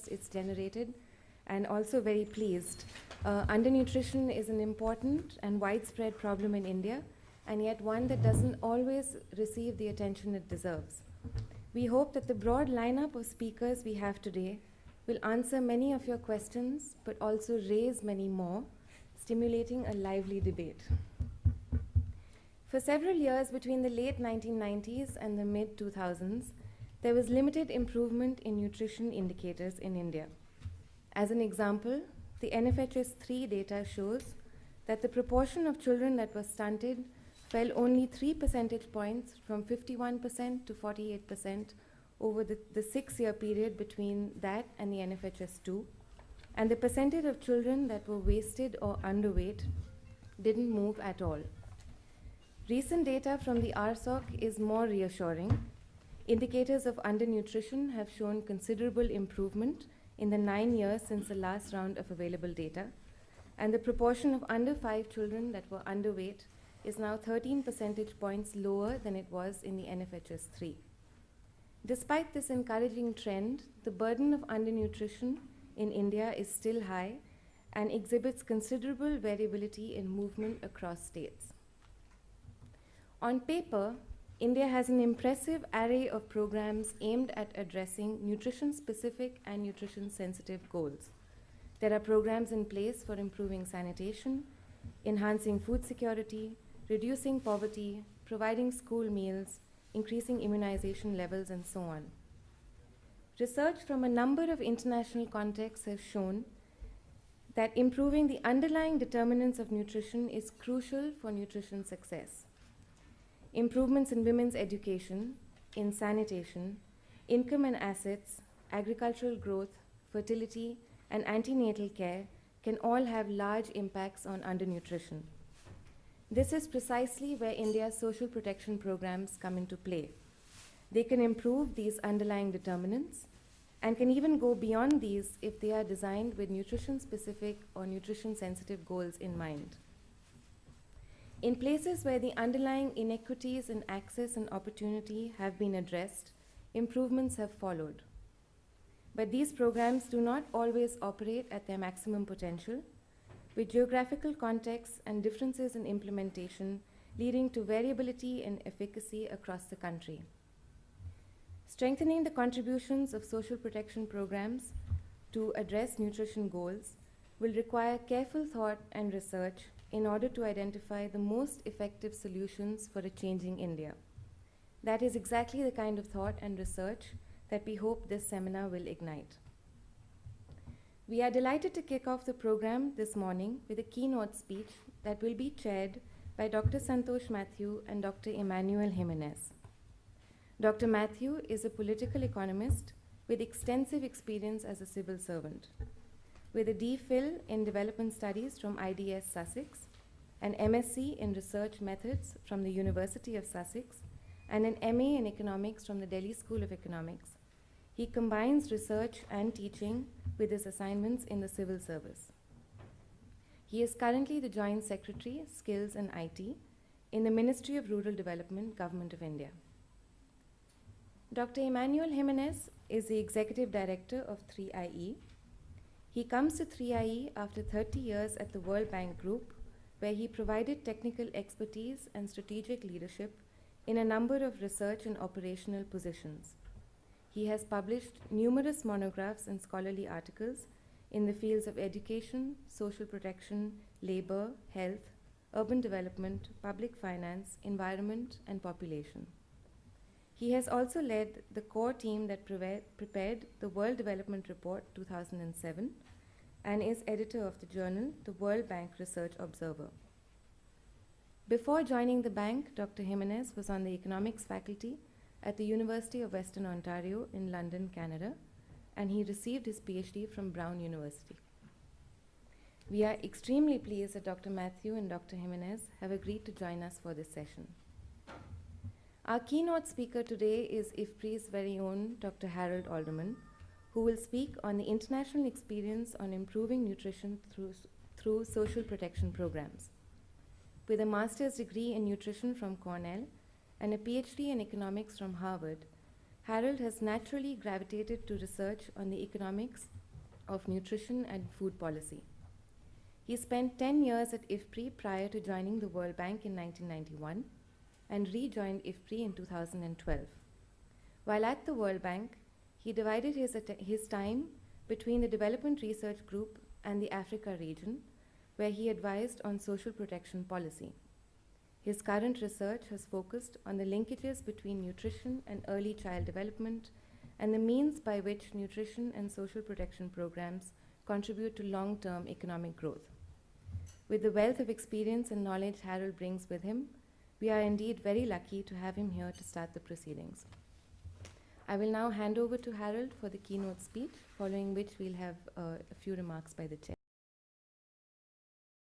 interest it's generated, and also very pleased. Undernutrition is an important and widespread problem in India, and yet one that doesn't always receive the attention it deserves. We hope that the broad lineup of speakers we have today will answer many of your questions, but also raise many more, stimulating a lively debate. For several years between the late 1990s and the mid-2000s, there was limited improvement in nutrition indicators in India. As an example, the NFHS 3 data shows that the proportion of children that were stunted fell only 3 percentage points from 51% to 48% over the 6-year period between that and the NFHS 2, and the percentage of children that were wasted or underweight didn't move at all. Recent data from the RSOC is more reassuring. Indicators of undernutrition have shown considerable improvement in the 9 years since the last round of available data, and the proportion of under 5 children that were underweight is now 13 percentage points lower than it was in the NFHS 3. Despite this encouraging trend, the burden of undernutrition in India is still high and exhibits considerable variability in movement across states. On paper, India has an impressive array of programs aimed at addressing nutrition-specific and nutrition-sensitive goals. There are programs in place for improving sanitation, enhancing food security, reducing poverty, providing school meals, increasing immunization levels, and so on. Research from a number of international contexts has shown that improving the underlying determinants of nutrition is crucial for nutrition success. Improvements in women's education, in sanitation, income and assets, agricultural growth, fertility, and antenatal care can all have large impacts on undernutrition. This is precisely where India's social protection programs come into play. They can improve these underlying determinants and can even go beyond these if they are designed with nutrition-specific or nutrition-sensitive goals in mind. In places where the underlying inequities in access and opportunity have been addressed, improvements have followed. But these programs do not always operate at their maximum potential, with geographical contexts and differences in implementation leading to variability in efficacy across the country. Strengthening the contributions of social protection programs to address nutrition goals will require careful thought and research in order to identify the most effective solutions for a changing India. That is exactly the kind of thought and research that we hope this seminar will ignite. We are delighted to kick off the program this morning with a keynote speech that will be chaired by Dr. Santosh Mathew and Dr. Emmanuel Jimenez. Dr. Mathew is a political economist with extensive experience as a civil servant, with a DPhil in Development Studies from IDS Sussex, an MSc in Research Methods from the University of Sussex, and an MA in Economics from the Delhi School of Economics. He combines research and teaching with his assignments in the civil service. He is currently the Joint Secretary, Skills and IT, in the Ministry of Rural Development, Government of India. Dr. Emmanuel Jimenez is the Executive Director of 3IE. He comes to 3IE after 30 years at the World Bank Group, where he provided technical expertise and strategic leadership in a number of research and operational positions. He has published numerous monographs and scholarly articles in the fields of education, social protection, labor, health, urban development, public finance, environment, and population. He has also led the core team that prepared the World Development Report 2007 and is editor of the journal, the World Bank Research Observer. Before joining the bank, Dr. Jimenez was on the economics faculty at the University of Western Ontario in London, Canada, and he received his PhD from Brown University. We are extremely pleased that Dr. Mathew and Dr. Jimenez have agreed to join us for this session. Our keynote speaker today is IFPRI's very own Dr. Harold Alderman, who will speak on the international experience on improving nutrition through social protection programs. With a master's degree in nutrition from Cornell and a PhD in economics from Harvard, Harold has naturally gravitated to research on the economics of nutrition and food policy. He spent 10 years at IFPRI prior to joining the World Bank in 1991 and rejoined IFPRI in 2012. While at the World Bank, he divided his time between the Development Research Group and the Africa region, where he advised on social protection policy. His current research has focused on the linkages between nutrition and early child development and the means by which nutrition and social protection programs contribute to long-term economic growth. With the wealth of experience and knowledge Harold brings with him, we are indeed very lucky to have him here to start the proceedings. I will now hand over to Harold for the keynote speech, following which we'll have a few remarks by the chair.